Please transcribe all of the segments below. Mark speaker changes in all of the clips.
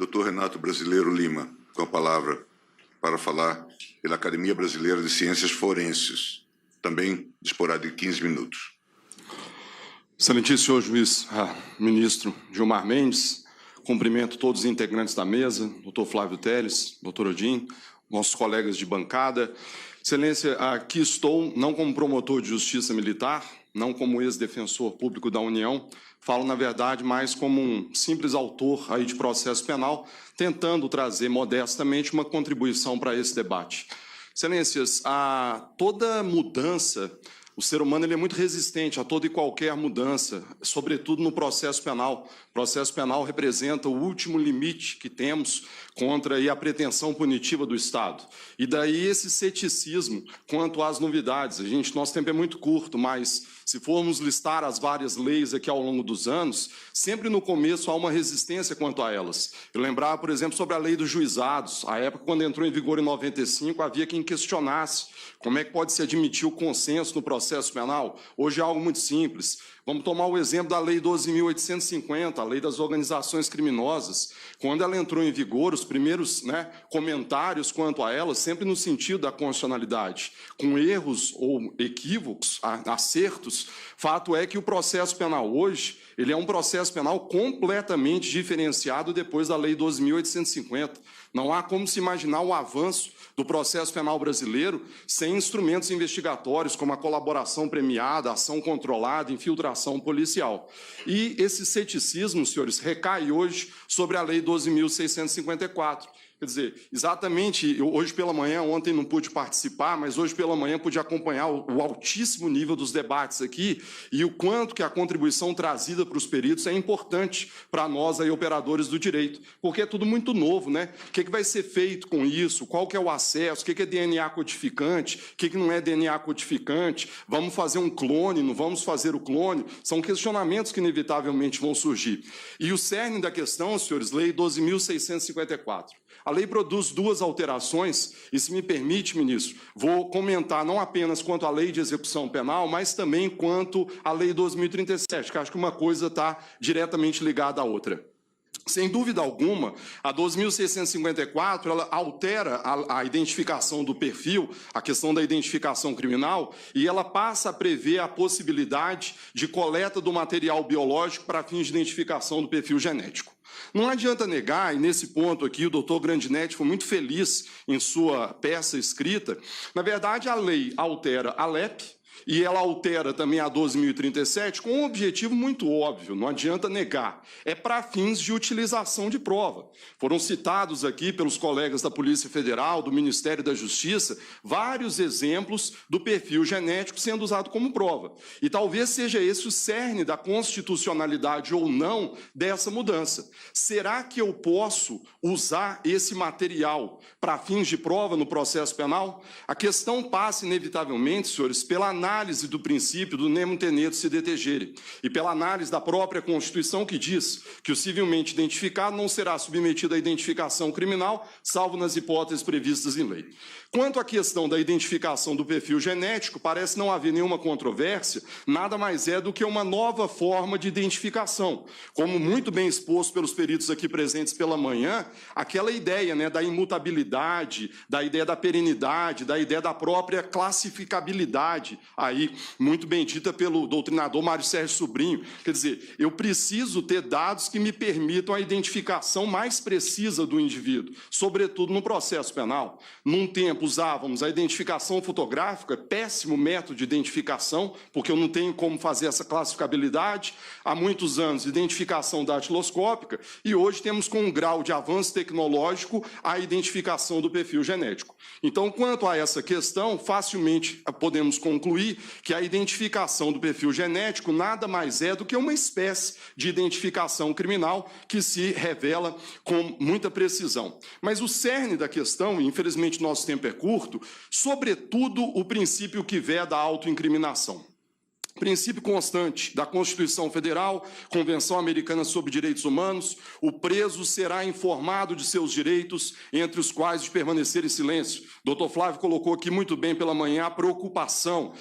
Speaker 1: Dr. Renato Brasileiro Lima, com a palavra para falar pela Academia Brasileira de Ciências Forenses. Também disporá de 15 minutos.
Speaker 2: Excelentíssimo juiz, ministro Gilmar Mendes, cumprimento todos os integrantes da mesa, doutor Flávio Teles, doutor Odin, nossos colegas de bancada. Excelência, aqui estou não como promotor de justiça militar, não como ex-defensor público da União, falo, na verdade, mais como um simples autor aí de processo penal, tentando trazer modestamente uma contribuição para esse debate. Excelências, toda mudança, o ser humano ele é muito resistente a toda e qualquer mudança, sobretudo no processo penal. O processo penal representa o último limite que temos contra aí, a pretensão punitiva do Estado. E daí esse ceticismo quanto às novidades. Nosso tempo é muito curto, mas se formos listar as várias leis aqui ao longo dos anos, sempre no começo há uma resistência quanto a elas. Eu lembrava, por exemplo, sobre a lei dos juizados. À época, quando entrou em vigor em 95, havia quem questionasse como é que pode se admitir o consenso no processo penal. Hoje é algo muito simples. Vamos tomar o exemplo da Lei 12.850, a Lei das Organizações Criminosas. Quando ela entrou em vigor, os primeiros comentários quanto a ela, sempre no sentido da constitucionalidade, com erros ou equívocos, acertos, fato é que o processo penal hoje, ele é um processo penal completamente diferenciado depois da Lei 12.850. Não há como se imaginar o avanço do processo penal brasileiro sem instrumentos investigatórios, como a colaboração premiada, ação controlada, infiltração policial. E esse ceticismo, senhores, recai hoje sobre a Lei 12.654. Quer dizer, exatamente, hoje pela manhã, ontem não pude participar, mas hoje pela manhã pude acompanhar o altíssimo nível dos debates aqui e o quanto que a contribuição trazida para os peritos é importante para nós, aí, operadores do direito, porque é tudo muito novo, né? O que vai ser feito com isso? Qual que é o acesso? O que é DNA codificante? O que não é DNA codificante? Vamos fazer um clone? Não vamos fazer o clone? São questionamentos que inevitavelmente vão surgir. E o cerne da questão, senhores, Lei 12.654. A lei produz duas alterações, e, se me permite, ministro, vou comentar não apenas quanto à lei de execução penal, mas também quanto à lei 2037, que acho que uma coisa está diretamente ligada à outra. Sem dúvida alguma, a 12.654 ela altera a identificação do perfil, a questão da identificação criminal, e ela passa a prever a possibilidade de coleta do material biológico para fins de identificação do perfil genético. Não adianta negar, e nesse ponto aqui o doutor Grandinetti foi muito feliz em sua peça escrita, na verdade a lei altera a LEP, e ela altera também a 12.037 com um objetivo muito óbvio, não adianta negar, é para fins de utilização de prova. Foram citados aqui pelos colegas da Polícia Federal, do Ministério da Justiça, vários exemplos do perfil genético sendo usado como prova. E talvez seja esse o cerne da constitucionalidade ou não dessa mudança. Será que eu posso usar esse material para fins de prova no processo penal? A questão passa, inevitavelmente, senhores, pela análise do princípio do nemo tenetur se detegere e pela análise da própria Constituição que diz que o civilmente identificado não será submetido à identificação criminal, salvo nas hipóteses previstas em lei. Quanto à questão da identificação do perfil genético, parece não haver nenhuma controvérsia, nada mais é do que uma nova forma de identificação. Como muito bem exposto pelos peritos aqui presentes pela manhã, aquela ideia da imutabilidade, da ideia da perenidade, da ideia da própria classificabilidade, aí muito bem dita pelo doutrinador Mário Sérgio Sobrinho. Quer dizer, eu preciso ter dados que me permitam a identificação mais precisa do indivíduo, sobretudo no processo penal. Num tempo usávamos a identificação fotográfica, péssimo método de identificação, porque eu não tenho como fazer essa classificabilidade. Há muitos anos, identificação datiloscópica, e hoje temos com um grau de avanço tecnológico a identificação do perfil genético. Então, quanto a essa questão, facilmente podemos concluir que a identificação do perfil genético nada mais é do que uma espécie de identificação criminal que se revela com muita precisão. Mas o cerne da questão, e infelizmente nosso tempo é curto, sobretudo o princípio que veda a autoincriminação. Princípio constante da Constituição Federal, Convenção Americana sobre Direitos Humanos, o preso será informado de seus direitos, entre os quais de permanecer em silêncio. Dr. Flávio colocou aqui muito bem pela manhã a preocupação.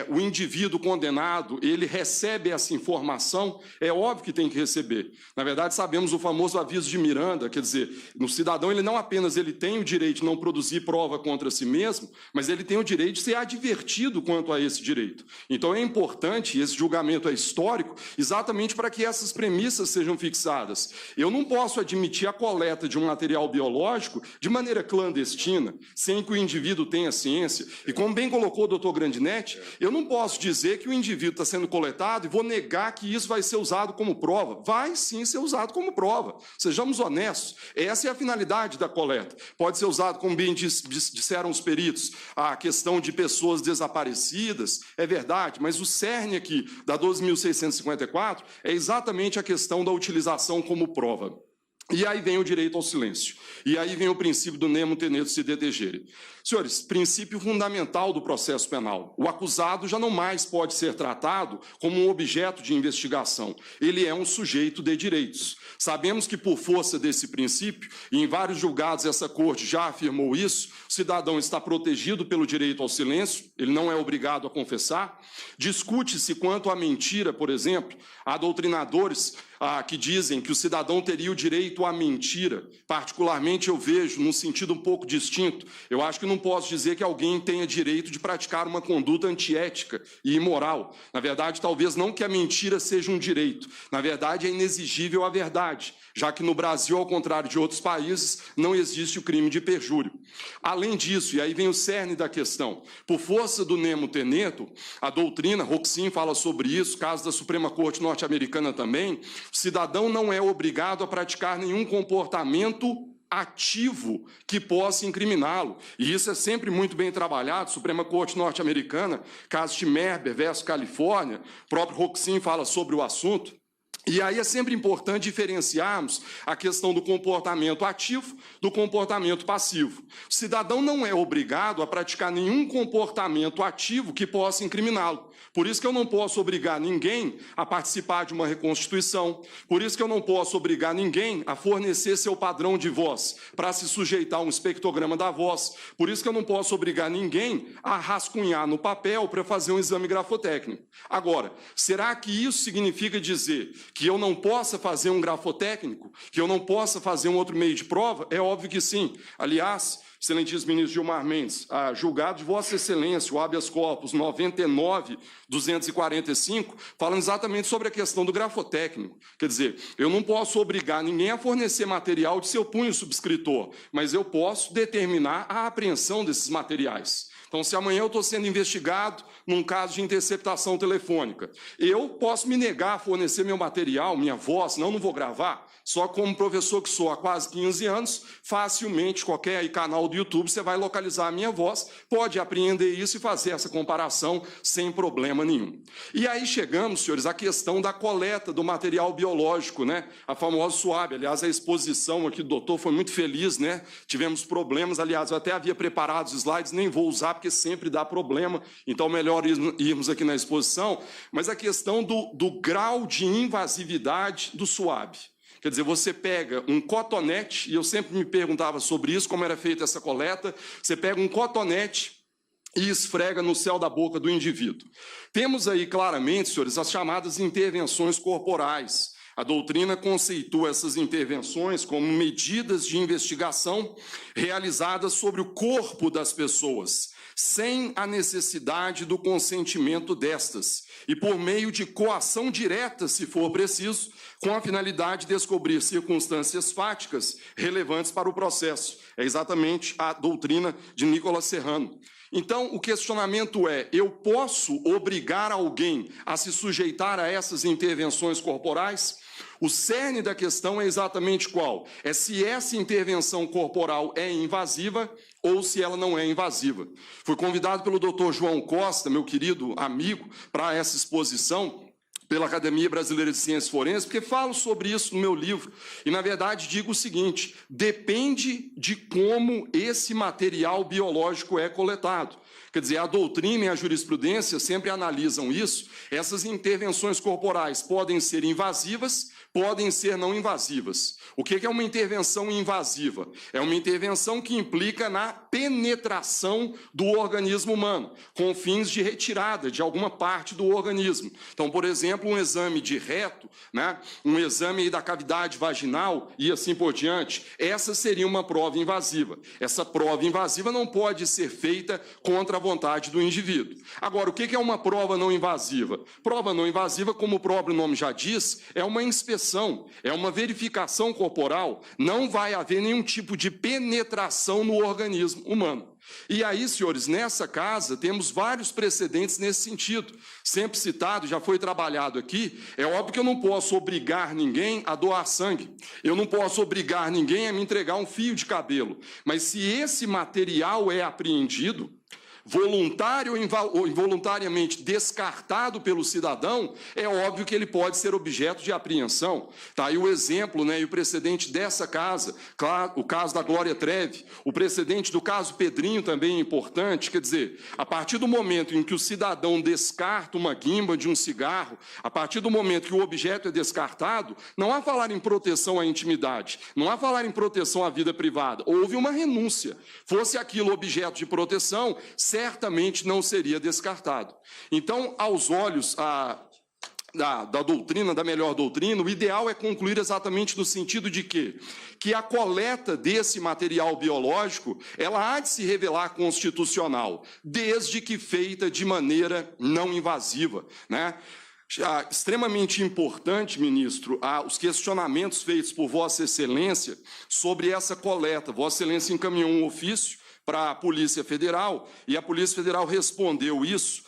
Speaker 2: O indivíduo condenado, ele recebe essa informação, é óbvio que tem que receber. Na verdade, sabemos o famoso aviso de Miranda, quer dizer, no cidadão ele não apenas ele tem o direito de não produzir prova contra si mesmo, mas ele tem o direito de ser advertido quanto a esse direito. Então é importante, e esse julgamento é histórico, exatamente para que essas premissas sejam fixadas. Eu não posso admitir a coleta de um material biológico de maneira clandestina, sem que o indivíduo tenha ciência. E como bem colocou o doutor Grandinetti, eu não posso dizer que o indivíduo está sendo coletado e vou negar que isso vai ser usado como prova. Vai sim ser usado como prova. Sejamos honestos. Essa é a finalidade da coleta. Pode ser usado, como bem disseram os peritos, a questão de pessoas desaparecidas, é verdade, mas o cerne aqui da 12.654 é exatamente a questão da utilização como prova. E aí vem o direito ao silêncio. E aí vem o princípio do nemo tenetur si detegere. Senhores, princípio fundamental do processo penal. O acusado já não mais pode ser tratado como um objeto de investigação. Ele é um sujeito de direitos. Sabemos que, por força desse princípio, e em vários julgados essa corte já afirmou isso, o cidadão está protegido pelo direito ao silêncio, ele não é obrigado a confessar. Discute-se quanto à mentira, por exemplo, há doutrinadores que dizem que o cidadão teria o direito à mentira. Particularmente, eu vejo num sentido um pouco distinto. Eu acho que não posso dizer que alguém tenha direito de praticar uma conduta antiética e imoral. Na verdade, talvez não que a mentira seja um direito. Na verdade, é inexigível a verdade, já que no Brasil, ao contrário de outros países, não existe o crime de perjúrio. Além disso, e aí vem o cerne da questão, por força do nemo tenetur, a doutrina, Roxin fala sobre isso, caso da Suprema Corte norte-americana também, o cidadão não é obrigado a praticar nenhum comportamento ativo que possa incriminá-lo. E isso é sempre muito bem trabalhado. Suprema Corte norte-americana, caso Schmerber versus Califórnia, o próprio Roxin fala sobre o assunto. E aí é sempre importante diferenciarmos a questão do comportamento ativo do comportamento passivo. O cidadão não é obrigado a praticar nenhum comportamento ativo que possa incriminá-lo. Por isso que eu não posso obrigar ninguém a participar de uma reconstituição. Por isso que eu não posso obrigar ninguém a fornecer seu padrão de voz para se sujeitar a um espectrograma da voz. Por isso que eu não posso obrigar ninguém a rascunhar no papel para fazer um exame grafotécnico. Agora, será que isso significa dizer que eu não possa fazer um grafotécnico, que eu não possa fazer um outro meio de prova? É óbvio que sim. Aliás, excelentíssimo ministro Gilmar Mendes, julgado de Vossa Excelência, o habeas corpus 99.245, falando exatamente sobre a questão do grafotécnico. Quer dizer, eu não posso obrigar ninguém a fornecer material de seu punho subscritor, mas eu posso determinar a apreensão desses materiais. Então, se amanhã eu estou sendo investigado num caso de interceptação telefônica, eu posso me negar a fornecer meu material, minha voz, não vou gravar, só como professor que sou há quase 15 anos, facilmente, qualquer canal do YouTube, você vai localizar a minha voz, pode apreender isso e fazer essa comparação sem problema nenhum. E aí chegamos, senhores, à questão da coleta do material biológico, né? A famosa SUAB. Aliás, a exposição aqui do doutor foi muito feliz, né? Tivemos problemas, aliás, eu até havia preparado os slides, nem vou usar, porque sempre dá problema, então melhor irmos aqui na exposição, mas a questão do grau de invasividade do SUAB. Quer dizer, você pega um cotonete, e eu sempre me perguntava sobre isso, como era feita essa coleta, você pega um cotonete e esfrega no céu da boca do indivíduo. Temos aí claramente, senhores, as chamadas intervenções corporais. A doutrina conceitua essas intervenções como medidas de investigação realizadas sobre o corpo das pessoas, sem a necessidade do consentimento destas, e por meio de coação direta, se for preciso, com a finalidade de descobrir circunstâncias fáticas relevantes para o processo. É exatamente a doutrina de Nicolas Serrano. Então, o questionamento é, eu posso obrigar alguém a se sujeitar a essas intervenções corporais? O cerne da questão é exatamente qual? É se essa intervenção corporal é invasiva ou se ela não é invasiva. Fui convidado pelo Dr. João Costa, meu querido amigo, para essa exposição. pela Academia Brasileira de Ciências Forenses, porque falo sobre isso no meu livro, e, na verdade, digo o seguinte: depende de como esse material biológico é coletado. Quer dizer, a doutrina e a jurisprudência sempre analisam isso. Essas intervenções corporais podem ser invasivas, podem ser não invasivas. O que é uma intervenção invasiva? É uma intervenção que implica na penetração do organismo humano, com fins de retirada de alguma parte do organismo. Então, por exemplo, um exame de reto, né, um exame da cavidade vaginal e assim por diante, essa seria uma prova invasiva. Essa prova invasiva não pode ser feita contra a vontade do indivíduo. Agora, o que é uma prova não invasiva? Prova não invasiva, como o próprio nome já diz, é uma inspeção, é uma verificação corporal, não vai haver nenhum tipo de penetração no organismo humano. E aí, senhores, nessa casa temos vários precedentes nesse sentido. Sempre citado, já foi trabalhado aqui, é óbvio que eu não posso obrigar ninguém a doar sangue. Eu não posso obrigar ninguém a me entregar um fio de cabelo. Mas se esse material é apreendido, voluntário ou involuntariamente descartado pelo cidadão, é óbvio que ele pode ser objeto de apreensão. Tá aí o exemplo, né, e o precedente dessa casa, claro, o caso da Glória Trevi, o precedente do caso Pedrinho também é importante. Quer dizer, a partir do momento em que o cidadão descarta uma guimba de um cigarro, a partir do momento que o objeto é descartado, não há falar em proteção à intimidade, não há falar em proteção à vida privada, houve uma renúncia. Fosse aquilo objeto de proteção, certamente não seria descartado. Então, aos olhos da doutrina, da melhor doutrina, o ideal é concluir exatamente no sentido de que a coleta desse material biológico, ela há de se revelar constitucional, desde que feita de maneira não invasiva, né? Extremamente importante, ministro, os questionamentos feitos por Vossa Excelência sobre essa coleta. Vossa Excelência encaminhou um ofício para a Polícia Federal, e a Polícia Federal respondeu isso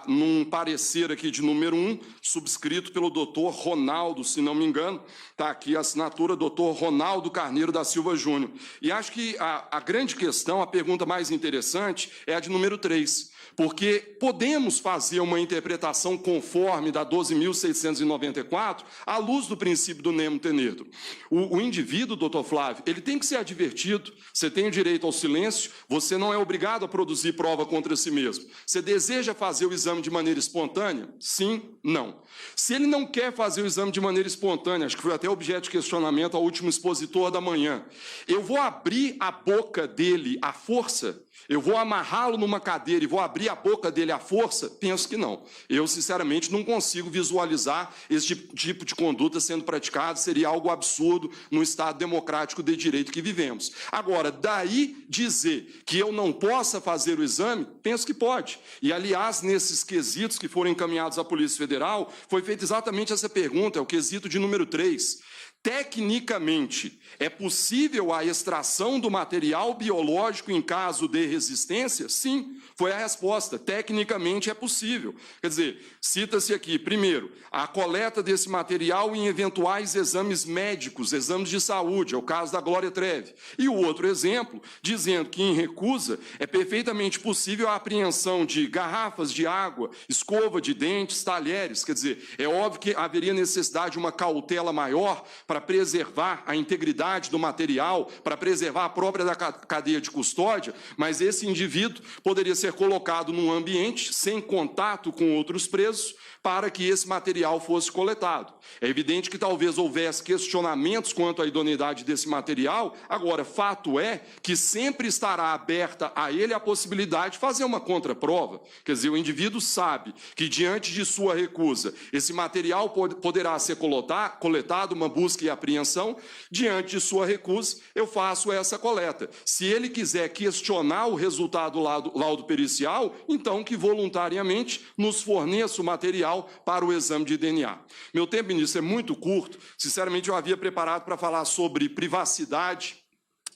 Speaker 2: num parecer aqui de número 1, subscrito pelo doutor Ronaldo, se não me engano, está aqui a assinatura, doutor Ronaldo Carneiro da Silva Júnior. E acho que a grande questão, a pergunta mais interessante, é a de número 3, porque podemos fazer uma interpretação conforme da 12.694 à luz do princípio do nemo tenedo. O indivíduo, doutor Flávio, ele tem que ser advertido, você tem o direito ao silêncio, você não é obrigado a produzir prova contra si mesmo. Você deseja fazer o exame de maneira espontânea? Sim, não. Se ele não quer fazer o exame de maneira espontânea, acho que foi até objeto de questionamento ao último expositor da manhã, eu vou abrir a boca dele à força? Eu vou amarrá-lo numa cadeira e vou abrir a boca dele à força? Penso que não. Eu, sinceramente, não consigo visualizar esse tipo de conduta sendo praticado. Seria algo absurdo no Estado democrático de direito que vivemos. Agora, daí dizer que eu não possa fazer o exame, penso que pode. E, aliás, nesses quesitos que foram encaminhados à Polícia Federal, foi feita exatamente essa pergunta, é o quesito de número 3. Tecnicamente, é possível a extração do material biológico em caso de resistência? Sim, foi a resposta. Tecnicamente é possível. Quer dizer, cita-se aqui, primeiro, a coleta desse material em eventuais exames médicos, exames de saúde, é o caso da Glória Trevi. E o outro exemplo, dizendo que em recusa é perfeitamente possível a apreensão de garrafas de água, escova de dentes, talheres. Quer dizer, é óbvio que haveria necessidade de uma cautela maior para preservar a integridade do material, para preservar a própria da cadeia de custódia, mas esse indivíduo poderia ser colocado num ambiente sem contato com outros presos para que esse material fosse coletado. É evidente que talvez houvesse questionamentos quanto à idoneidade desse material, agora, fato é que sempre estará aberta a ele a possibilidade de fazer uma contraprova. Quer dizer, o indivíduo sabe que, diante de sua recusa, esse material poderá ser coletado, uma busca e apreensão. Diante de sua recusa, eu faço essa coleta. Se ele quiser questionar o resultado do laudo pericial, então que voluntariamente nos forneça o material para o exame de DNA. Meu tempo, ministro, é muito curto. Sinceramente, eu havia preparado para falar sobre privacidade,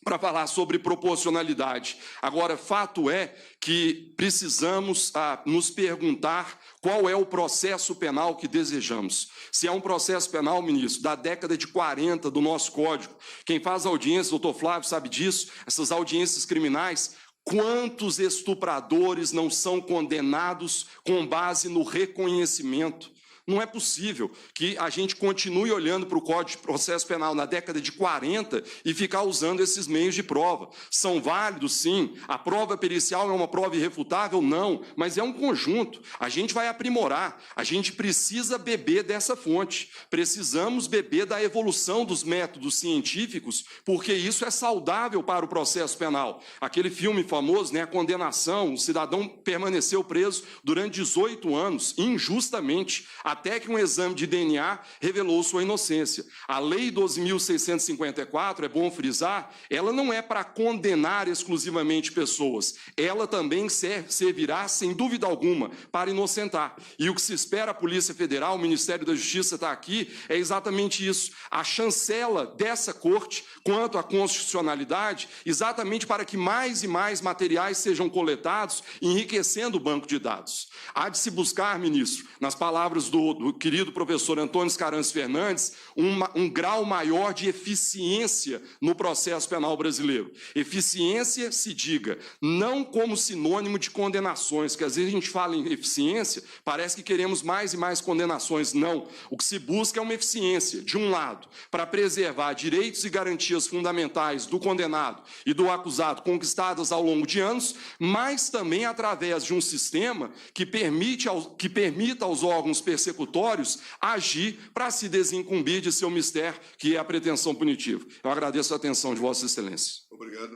Speaker 2: para falar sobre proporcionalidade. Agora, fato é que precisamos nos perguntar qual é o processo penal que desejamos. Se é um processo penal, ministro, da década de 40 do nosso Código. Quem faz audiência, doutor Flávio, sabe disso, essas audiências criminais. Quantos estupradores não são condenados com base no reconhecimento? Não é possível que a gente continue olhando para o Código de Processo Penal na década de 40 e ficar usando esses meios de prova. São válidos, sim. A prova pericial é uma prova irrefutável? Não. Mas é um conjunto. A gente vai aprimorar. A gente precisa beber dessa fonte. Precisamos beber da evolução dos métodos científicos, porque isso é saudável para o processo penal. Aquele filme famoso, né, A Condenação, o cidadão permaneceu preso durante 18 anos, injustamente, até que um exame de DNA revelou sua inocência. A Lei 12.654, é bom frisar, ela não é para condenar exclusivamente pessoas, ela também servirá, sem dúvida alguma, para inocentar. E o que se espera a Polícia Federal, o Ministério da Justiça está aqui, é exatamente isso, a chancela dessa corte quanto à constitucionalidade, exatamente para que mais e mais materiais sejam coletados, enriquecendo o banco de dados. Há de se buscar, ministro, nas palavras do querido professor Antônio Scaranci Fernandes, um grau maior de eficiência no processo penal brasileiro. Eficiência, se diga, não como sinônimo de condenações, que às vezes a gente fala em eficiência, parece que queremos mais e mais condenações. Não. O que se busca é uma eficiência, de um lado, para preservar direitos e garantias fundamentais do condenado e do acusado conquistadas ao longo de anos, mas também através de um sistema que permita aos órgãos persecutórios agir para se desincumbir de seu mistério, que é a pretensão punitiva. Eu agradeço a atenção de Vossa Excelência.
Speaker 1: Obrigado.